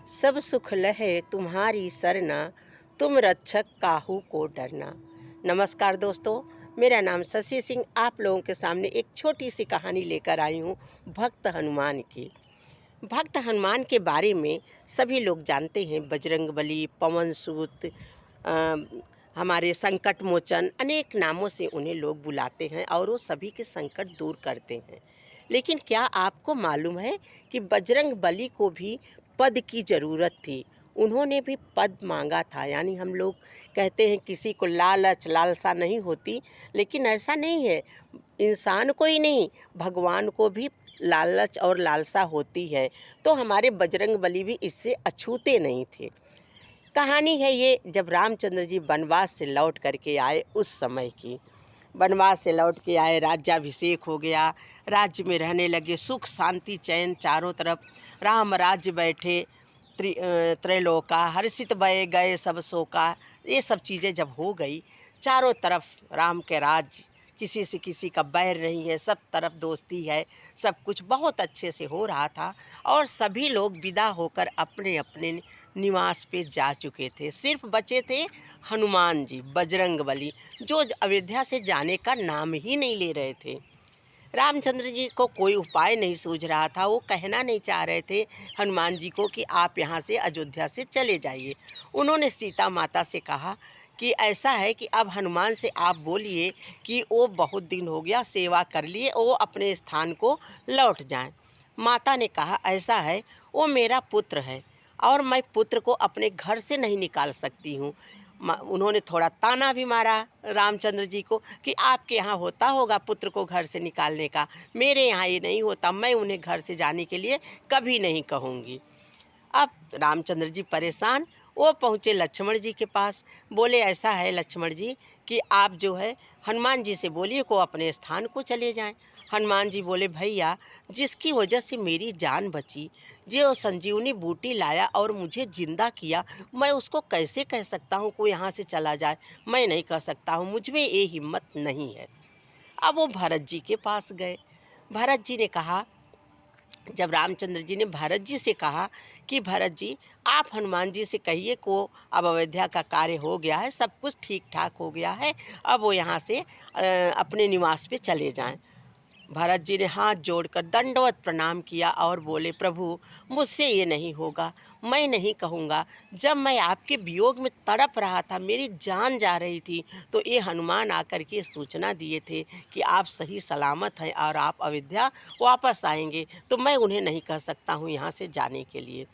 सब सुख लहे तुम्हारी सरना, तुम रक्षक काहू को डरना। नमस्कार दोस्तों, मेरा नाम शशि सिंह आप लोगों के सामने एक छोटी सी कहानी लेकर आई हूँ भक्त हनुमान की। भक्त हनुमान के बारे में सभी लोग जानते हैं। बजरंगबली, पवन सूत, अ, हमारे संकट मोचन, अनेक नामों से उन्हें लोग बुलाते हैं और वो सभी के संकट दूर करते हैं। लेकिन क्या आपको मालूम है कि बजरंगबली को भी पद की ज़रूरत थी। उन्होंने भी पद मांगा था। यानी हम लोग कहते हैं किसी को लालच लालसा नहीं होती, लेकिन ऐसा नहीं है। इंसान को ही नहीं, भगवान को भी लालच और लालसा होती है। तो हमारे बजरंगबली भी इससे अछूते नहीं थे। कहानी है ये जब रामचंद्र जी वनवास से लौट करके आए उस समय की। वनवास से लौट के आए, राज्याभिषेक हो गया, राज्य में रहने लगे, सुख शांति चैन चारों तरफ, राम राज्य बैठे, त्रैलोका हर्षित भये गए सब शोका। ये सब चीज़ें जब हो गई, चारों तरफ राम के राज, किसी से किसी का बैर नहीं है, सब तरफ दोस्ती है, सब कुछ बहुत अच्छे से हो रहा था। और सभी लोग विदा होकर अपने अपने निवास पे जा चुके थे। सिर्फ बचे थे हनुमान जी, बजरंगबली, जो अयोध्या से जाने का नाम ही नहीं ले रहे थे। रामचंद्र जी को कोई उपाय नहीं सूझ रहा था। वो कहना नहीं चाह रहे थे हनुमान जी को कि आप यहाँ से अयोध्या से चले जाइए। उन्होंने सीता माता से कहा कि ऐसा है कि अब हनुमान से आप बोलिए कि वो बहुत दिन हो गया सेवा कर लिए, वो अपने स्थान को लौट जाएं। माता ने कहा ऐसा है, वो मेरा पुत्र है और मैं पुत्र को अपने घर से नहीं निकाल सकती हूँ। उन्होंने थोड़ा ताना भी मारा रामचंद्र जी को कि आपके यहाँ होता होगा पुत्र को घर से निकालने का, मेरे यहाँ ये नहीं होता, मैं उन्हें घर से जाने के लिए कभी नहीं कहूँगी। अब रामचंद्र जी परेशान, वो पहुँचे लक्ष्मण जी के पास। बोले ऐसा है लक्ष्मण जी कि आप जो है हनुमान जी से बोलिए को अपने स्थान को चले जाएं। हनुमान जी बोले भैया, जिसकी वजह से मेरी जान बची, जो संजीवनी बूटी लाया और मुझे जिंदा किया, मैं उसको कैसे कह सकता हूँ को यहाँ से चला जाए। मैं नहीं कह सकता हूँ, मुझ में ये हिम्मत नहीं है। अब वो भरत जी के पास गए। भरत जी ने कहा, जब रामचंद्र जी ने भरत जी से कहा कि भरत जी आप हनुमान जी से कहिए को अब अयोध्या का कार्य हो गया है, सब कुछ ठीक ठाक हो गया है, अब वो यहाँ से अपने निवास पे चले जाएं। भरत जी ने हाथ जोड़कर दंडवत प्रणाम किया और बोले प्रभु, मुझसे ये नहीं होगा, मैं नहीं कहूँगा। जब मैं आपके वियोग में तड़प रहा था, मेरी जान जा रही थी, तो ये हनुमान आकर के सूचना दिए थे कि आप सही सलामत हैं और आप अयोध्या वापस आएंगे, तो मैं उन्हें नहीं कह सकता हूँ यहाँ से जाने के लिए।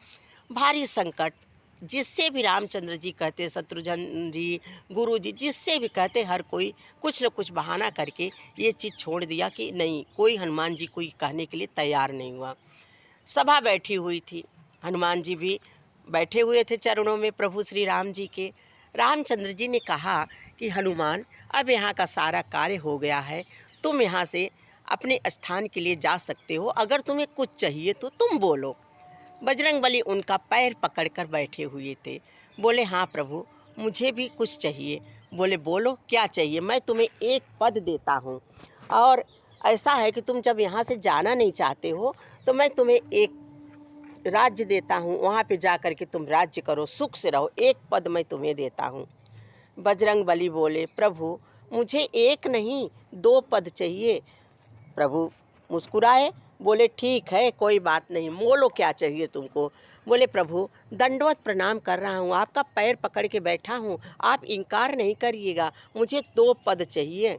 भारी संकट, जिससे भी रामचंद्र जी कहते, शत्रुघ्न जी, गुरु जी, जिससे भी कहते, हर कोई कुछ न कुछ बहाना करके ये चीज़ छोड़ दिया कि नहीं, कोई हनुमान जी कोई कहने के लिए तैयार नहीं हुआ। सभा बैठी हुई थी, हनुमान जी भी बैठे हुए थे चरणों में प्रभु श्री राम जी के। रामचंद्र जी ने कहा कि हनुमान, अब यहाँ का सारा कार्य हो गया है, तुम यहाँ से अपने स्थान के लिए जा सकते हो, अगर तुम्हें कुछ चाहिए तो तुम बोलो। बजरंगबली उनका पैर पकड़कर बैठे हुए थे। बोले हाँ प्रभु, मुझे भी कुछ चाहिए। बोले बोलो क्या चाहिए, मैं तुम्हें एक पद देता हूँ, और ऐसा है कि तुम जब यहाँ से जाना नहीं चाहते हो तो मैं तुम्हें एक राज्य देता हूँ, वहाँ पे जा कर के तुम राज्य करो, सुख से रहो, एक पद मैं तुम्हें देता हूँ। बजरंगबली बोले प्रभु, मुझे एक नहीं 2 पद चाहिए। प्रभु मुस्कुराए, बोले ठीक है, कोई बात नहीं, बोलो क्या चाहिए तुमको। बोले प्रभु, दंडवत प्रणाम कर रहा हूँ, आपका पैर पकड़ के बैठा हूँ, आप इनकार नहीं करिएगा, मुझे 2 पद चाहिए।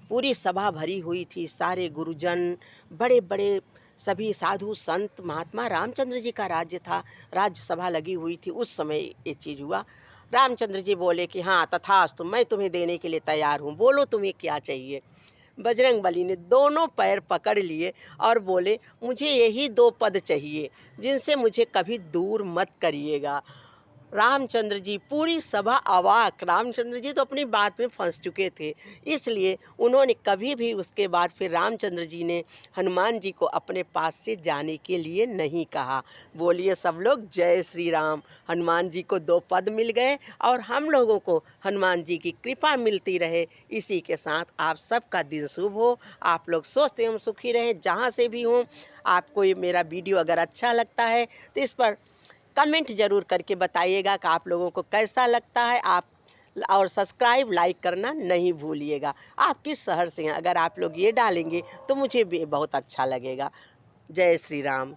पूरी सभा भरी हुई थी, सारे गुरुजन, बड़े बड़े सभी साधु संत महात्मा। रामचंद्र जी का राज्य था, राज्य सभा लगी हुई थी, उस समय ये चीज़ हुआ। रामचंद्र जी बोले कि हाँ तथास्तु, मैं तुम्हें देने के लिए तैयार हूँ, बोलो तुम्हें क्या चाहिए। बजरंगबली ने दोनों पैर पकड़ लिए और बोले मुझे यही 2 पद चाहिए, जिनसे मुझे कभी दूर मत करिएगा। रामचंद्र जी, पूरी सभा अवाक। रामचंद्र जी तो अपनी बात में फंस चुके थे, इसलिए उन्होंने कभी भी उसके बाद फिर रामचंद्र जी ने हनुमान जी को अपने पास से जाने के लिए नहीं कहा। बोलिए सब लोग जय श्री राम। हनुमान जी को 2 पद मिल गए और हम लोगों को हनुमान जी की कृपा मिलती रहे। इसी के साथ आप सबका दिन शुभ हो, आप लोग स्वस्थ एवं सुखी रहें जहाँ से भी हों। आपको ये मेरा वीडियो अगर अच्छा लगता है तो इस पर कमेंट ज़रूर करके बताइएगा कि आप लोगों को कैसा लगता है। आप और सब्सक्राइब लाइक करना नहीं भूलिएगा। आप किस शहर से हैं, अगर आप लोग ये डालेंगे तो मुझे भी बहुत अच्छा लगेगा। जय श्री राम।